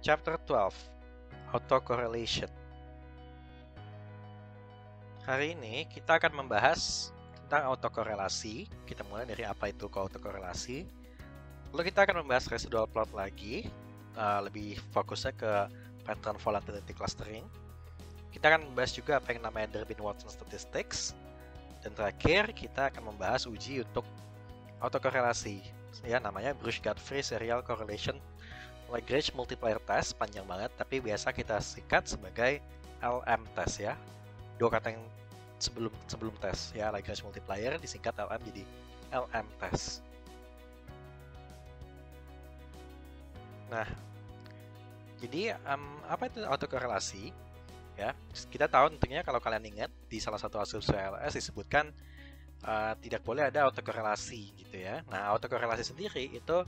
Chapter 12, Autocorrelation. Hari ini kita akan membahas tentang autokorelasi. Kita mulai dari apa itu autokorelasi. Lalu kita akan membahas residual plot lagi, lebih fokusnya ke pattern volatility clustering. Kita akan membahas juga apa yang namanya Durbin-Watson statistics. Dan terakhir kita akan membahas uji untuk autokorelasi. Ya, namanya Bruce-Godfrey Serial Correlation Lagrange Multiplier Test, panjang banget, tapi biasa kita singkat sebagai LM test ya. Dua kata yang sebelum tes ya, Lagrange Multiplier disingkat LM jadi LM test. Nah, jadi apa itu autokorelasi? Ya, kita tahu tentunya kalau kalian ingat di salah satu asumsi LS disebutkan tidak boleh ada autokorelasi gitu ya. Nah, autokorelasi sendiri itu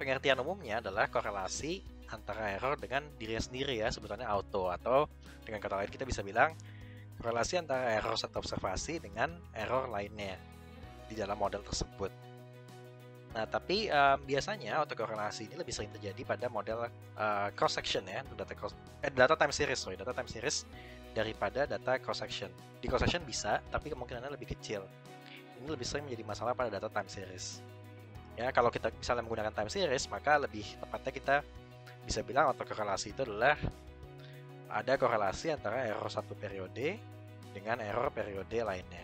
pengertian umumnya adalah korelasi antara error dengan dirinya sendiri ya, sebutannya auto, atau dengan kata lain kita bisa bilang korelasi antara error satu observasi dengan error lainnya di dalam model tersebut. Nah, tapi biasanya autokorelasi ini lebih sering terjadi pada model cross section ya, data time series daripada data cross section. Di cross section bisa, tapi kemungkinannya lebih kecil. Ini lebih sering menjadi masalah pada data time series. Ya, kalau kita misalnya menggunakan time series, maka lebih tepatnya kita bisa bilang autokorelasi itu adalah ada korelasi antara error satu periode dengan error periode lainnya.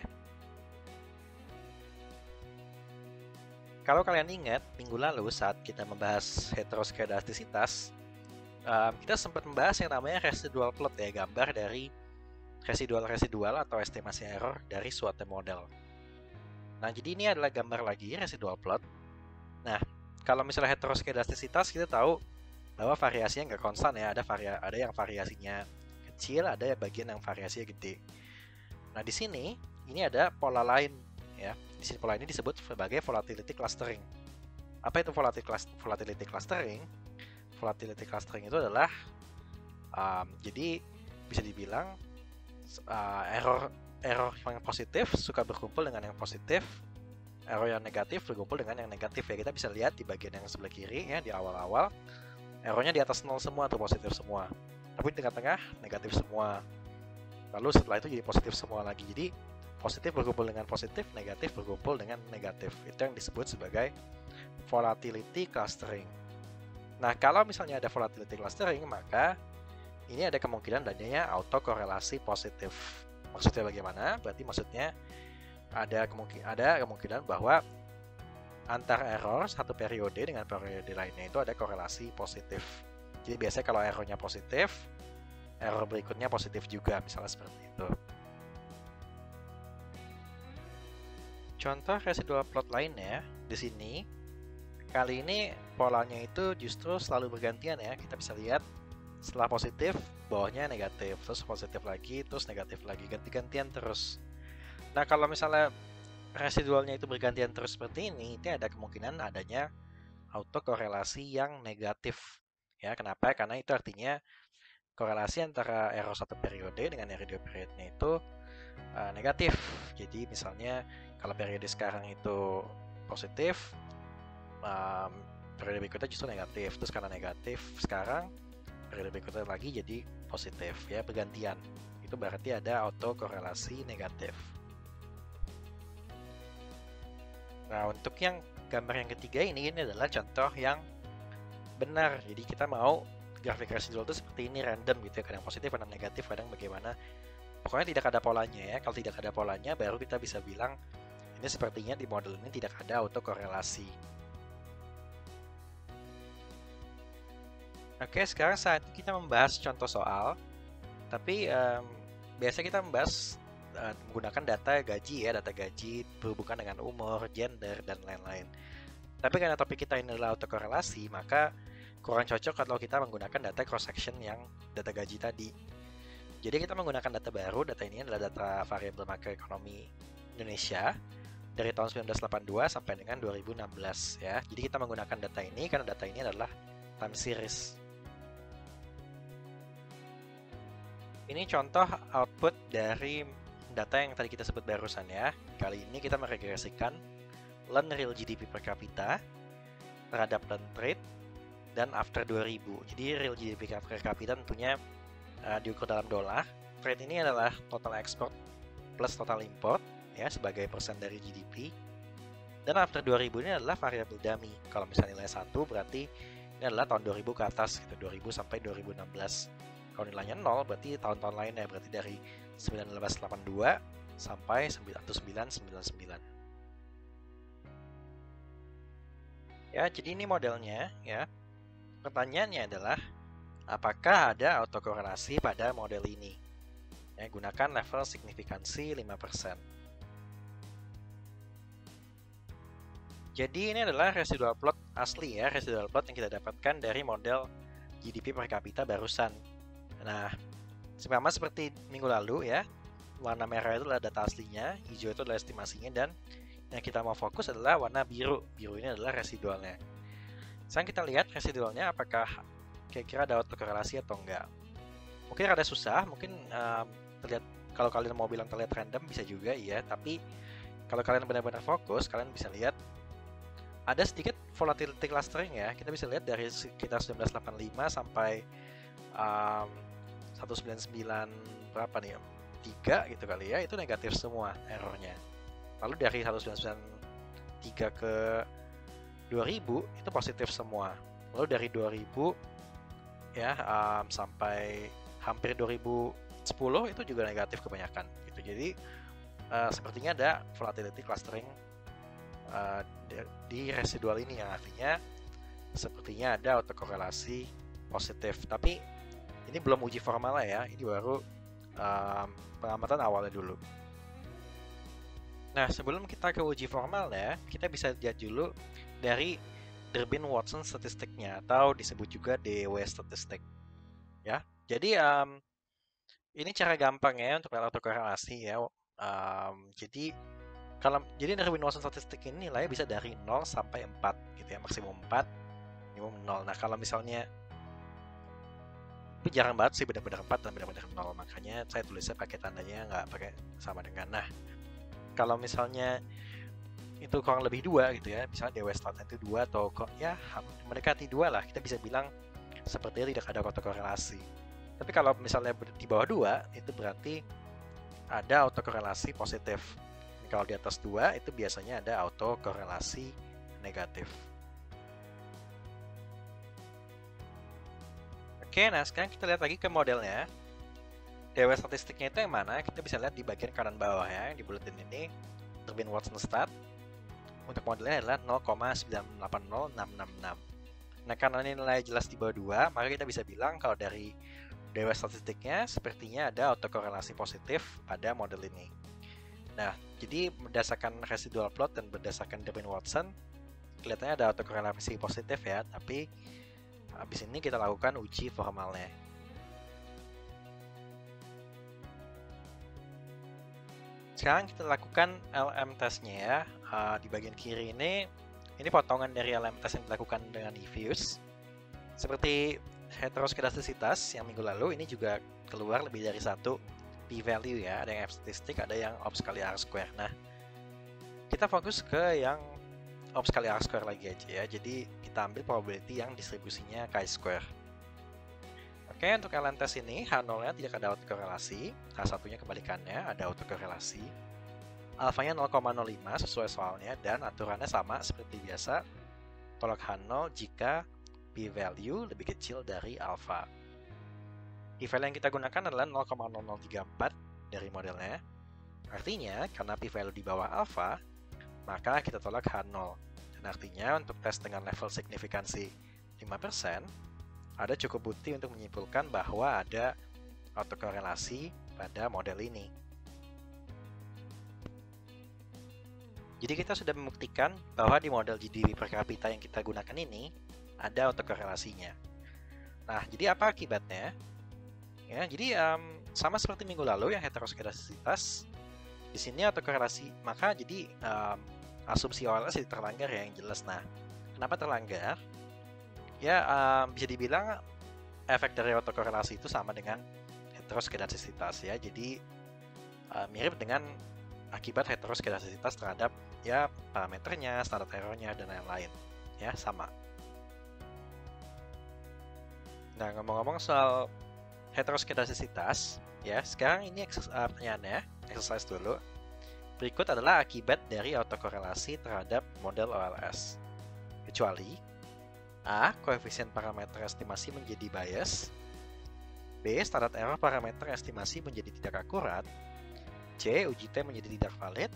Kalau kalian ingat, minggu lalu saat kita membahas heteroskedastisitas, kita sempat membahas yang namanya residual plot ya, gambar dari residual atau estimasi error dari suatu model. Nah, jadi ini adalah gambar lagi residual plot. Nah, kalau misalnya heteroskedastisitas, kita tahu bahwa variasinya nggak konstan ya, ada yang variasinya kecil, ada bagian yang variasinya gede. Nah, di sini ini ada pola lain ya. Di sini pola ini disebut sebagai volatility clustering. Apa itu volatility clustering? Volatility clustering itu adalah jadi bisa dibilang error yang positif suka berkumpul dengan yang positif, error yang negatif berkumpul dengan yang negatif ya. Kita bisa lihat di bagian yang sebelah kiri ya, di awal-awal errornya di atas 0 semua atau positif semua, tapi di tengah-tengah negatif semua, lalu setelah itu jadi positif semua lagi. Jadi positif berkumpul dengan positif, negatif berkumpul dengan negatif. Itu yang disebut sebagai volatility clustering. Nah, kalau misalnya ada volatility clustering, maka ini ada kemungkinan adanya autokorelasi positif. Maksudnya bagaimana? Berarti maksudnya ada kemungkinan bahwa antar error satu periode dengan periode lainnya itu ada korelasi positif. Jadi biasanya kalau errornya positif, error berikutnya positif juga, misalnya seperti itu. Contoh residual plot lainnya di sini, kali ini polanya itu justru selalu bergantian ya. Kita bisa lihat setelah positif, bawahnya negatif, terus positif lagi, terus negatif lagi, ganti-gantian terus. Nah, kalau misalnya residualnya itu bergantian terus seperti ini, itu ada kemungkinan adanya autokorelasi yang negatif. Ya, kenapa? Karena itu artinya korelasi antara error satu periode dengan error dua periodenya itu negatif. Jadi misalnya kalau periode sekarang itu positif, periode berikutnya justru negatif. Terus karena negatif sekarang, periode berikutnya lagi jadi positif ya, bergantian. Itu berarti ada autokorelasi negatif. Nah, untuk yang gambar yang ketiga ini adalah contoh yang benar. Jadi kita mau grafik residual itu seperti ini, random gitu ya, kadang positif, kadang negatif, kadang bagaimana. Pokoknya tidak ada polanya ya. Kalau tidak ada polanya, baru kita bisa bilang ini sepertinya di model ini tidak ada autokorelasi. Oke, sekarang saatnya kita membahas contoh soal. Tapi biasa kita membahas menggunakan data gaji ya, data gaji berhubungan dengan umur, gender, dan lain-lain. Tapi karena topik kita ini adalah autokorelasi, maka kurang cocok kalau kita menggunakan data cross section yang data gaji tadi. Jadi kita menggunakan data baru. Data ini adalah data variabel makroekonomi Indonesia dari tahun 1982 sampai dengan 2016 ya. Jadi kita menggunakan data ini karena data ini adalah time series. Ini contoh output dari data yang tadi kita sebut barusan ya. Kali ini kita meregresikan learn real GDP per kapita terhadap learn trade dan after 2000. Jadi real GDP per kapita tentunya diukur dalam dolar. Trade ini adalah total export plus total import ya sebagai persen dari GDP. Dan after 2000 ini adalah variabel dummy. Kalau misalnya nilai 1 berarti ini adalah tahun 2000 ke atas gitu, 2000 sampai 2016. Kalau nilainya 0 berarti tahun-tahun lainnya, berarti dari 1982 sampai 1999. Ya, jadi ini modelnya ya. Pertanyaannya adalah apakah ada autokorelasi pada model ini? Ya, gunakan level signifikansi 5%. Jadi ini adalah residual plot asli ya, residual plot yang kita dapatkan dari model GDP per kapita barusan. Nah, sama seperti minggu lalu ya, warna merah itu adalah data aslinya, hijau itu adalah estimasinya, dan yang kita mau fokus adalah warna biru. Biru ini adalah residualnya. Sekarang kita lihat residualnya apakah kira-kira ada autokorelasi atau enggak. Mungkin rada susah, mungkin terlihat, kalau kalian mau bilang terlihat random bisa juga ya, tapi kalau kalian benar-benar fokus, kalian bisa lihat ada sedikit volatility clustering ya. Kita bisa lihat dari sekitar 1985 sampai 199 berapa nih, 3 gitu kali ya, itu negatif semua errornya. Lalu dari 1993 ke 2000 itu positif semua. Lalu dari 2000 ya sampai hampir 2010 itu juga negatif kebanyakan gitu. Jadi sepertinya ada volatility clustering di residual ini, yang artinya sepertinya ada autokorelasi positif. Tapi ini belum uji formal ya, ini baru pengamatan awalnya dulu. Nah, sebelum kita ke uji formal ya, kita bisa lihat dulu dari Durbin-Watson statistiknya, atau disebut juga DW statistik ya. Jadi ini cara gampang ya untuk melihat autokorelasi ya. Jadi Durbin-Watson statistik ini nilainya bisa dari 0 sampai 4 gitu ya, maksimum 4, minimum 0. Nah, kalau misalnya itu jarang banget sih benar-benar 4 dan benar-benar 0, makanya saya tulisnya pakai tandanya nggak pakai sama dengan. Nah, kalau misalnya itu kurang lebih 2 gitu ya, misalnya DW startnya itu 2 atau ya mendekati 2 lah, kita bisa bilang sepertinya tidak ada autokorelasi. Tapi kalau misalnya di bawah 2 itu berarti ada autokorelasi positif. Kalau di atas 2 itu biasanya ada autokorelasi negatif. Oke, nah sekarang kita lihat lagi ke modelnya. DW statistiknya itu yang mana? Kita bisa lihat di bagian kanan bawah ya, di bulletin ini, Durbin-Watson stat. Untuk modelnya adalah 0,980666. Nah, karena ini nilai jelas di bawah 2, maka kita bisa bilang kalau dari DW statistiknya sepertinya ada autokorelasi positif pada model ini. Nah, jadi berdasarkan residual plot dan berdasarkan Durbin-Watson, kelihatannya ada autokorelasi positif ya, tapi habis ini kita lakukan uji formalnya. Sekarang kita lakukan LM testnya ya. Di bagian kiri ini potongan dari LM test yang dilakukan dengan Diffuse. Seperti heteroskedastisitas yang minggu lalu, ini juga keluar lebih dari satu p-value ya, ada yang F-statistik, ada yang ops kali R-square. Nah, kita fokus ke yang ops kali R-square lagi aja ya, jadi kita ambil probability yang distribusinya chi-square. Oke, untuk LM test ini H0-nya tidak ada autokorelasi, H1-nya kebalikannya ada autokorelasi. Alfanya 0,05 sesuai soalnya, dan aturannya sama seperti biasa, tolak H0 jika p-value lebih kecil dari alpha. P-value yang kita gunakan adalah 0,0034 dari modelnya. Artinya, karena p-value di bawah alpha, maka kita tolak H0. Dan artinya, untuk tes dengan level signifikansi 5%, ada cukup bukti untuk menyimpulkan bahwa ada autokorelasi pada model ini. Jadi kita sudah membuktikan bahwa di model GDP per kapita yang kita gunakan ini, ada autokorelasinya. Nah, jadi apa akibatnya? Ya, jadi sama seperti minggu lalu yang heteroskedastisitas, di sini autokorelasi, maka jadi asumsi awalnya sih terlanggar ya, yang jelas. Nah, kenapa terlanggar? Ya, bisa dibilang efek dari autokorelasi itu sama dengan heteroskedastisitas ya. Jadi mirip dengan akibat heteroskedastisitas terhadap ya parameternya, standar errornya, dan lain-lain ya, sama. Nah, ngomong-ngomong soal heteroskedastisitas, ya, sekarang ini pertanyaannya, exercise dulu. Berikut adalah akibat dari autokorelasi terhadap model OLS. Kecuali A. Koefisien parameter estimasi menjadi bias, B. Standar error parameter estimasi menjadi tidak akurat, C. Uji T menjadi tidak valid,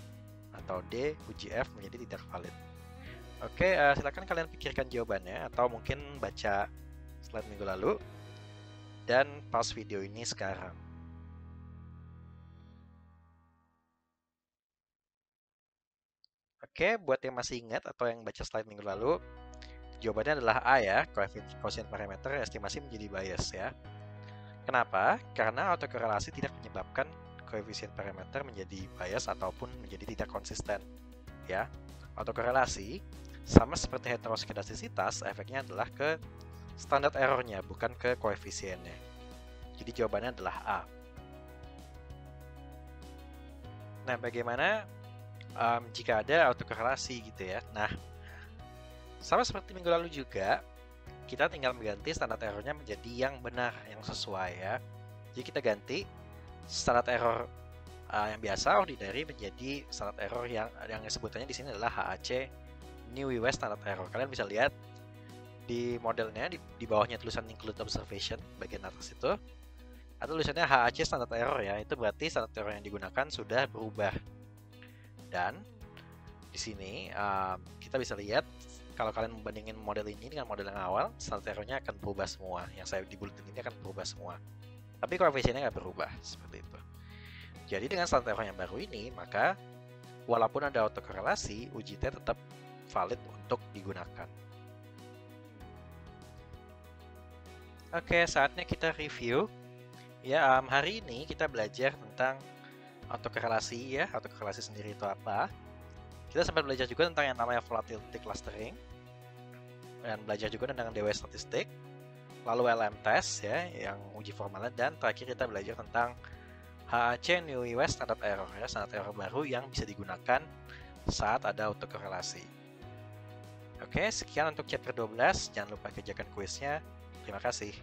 atau D. Uji F menjadi tidak valid. Oke, silakan kalian pikirkan jawabannya, atau mungkin baca slide minggu lalu, dan pause video ini sekarang. Oke, buat yang masih ingat atau yang baca slide minggu lalu, jawabannya adalah A ya, koefisien parameter estimasi menjadi bias ya. Kenapa? Karena autokorelasi tidak menyebabkan koefisien parameter menjadi bias ataupun menjadi tidak konsisten ya. Autokorelasi sama seperti heteroskedastisitas, efeknya adalah ke standar errornya, bukan ke koefisiennya. Jadi jawabannya adalah A. Nah, bagaimana jika ada autokorelasi gitu ya? Nah, sama seperti minggu lalu juga, kita tinggal mengganti standar errornya menjadi yang benar, yang sesuai ya. Jadi kita ganti standar error yang biasa ordinary menjadi standar error yang sebutannya di sini adalah HAC New West Standard Error. Kalian bisa lihat di modelnya di bawahnya tulisan include observation bagian atas itu ada tulisannya HAC Standard Error ya. Itu berarti standar error yang digunakan sudah berubah. Dan di sini kita bisa lihat kalau kalian membandingin model ini dengan model yang awal, standar errornya akan berubah semua. Yang saya di bulletin ini akan berubah semua. Tapi koefisiennya nggak berubah seperti itu. Jadi dengan standar error yang baru ini, maka walaupun ada autokorelasi, uji T tetap valid untuk digunakan. Oke, saatnya kita review. Ya, hari ini kita belajar tentang autokorelasi ya. Autokorelasi sendiri itu apa? Kita sempat belajar juga tentang yang namanya volatility clustering, dan belajar juga tentang DW statistik, lalu LM test ya, yang uji formalnya, dan terakhir kita belajar tentang HAC New West Standard Error ya, standar error baru yang bisa digunakan saat ada autokorelasi. Oke, sekian untuk chapter 12. Jangan lupa kerjakan kuisnya. Terima kasih.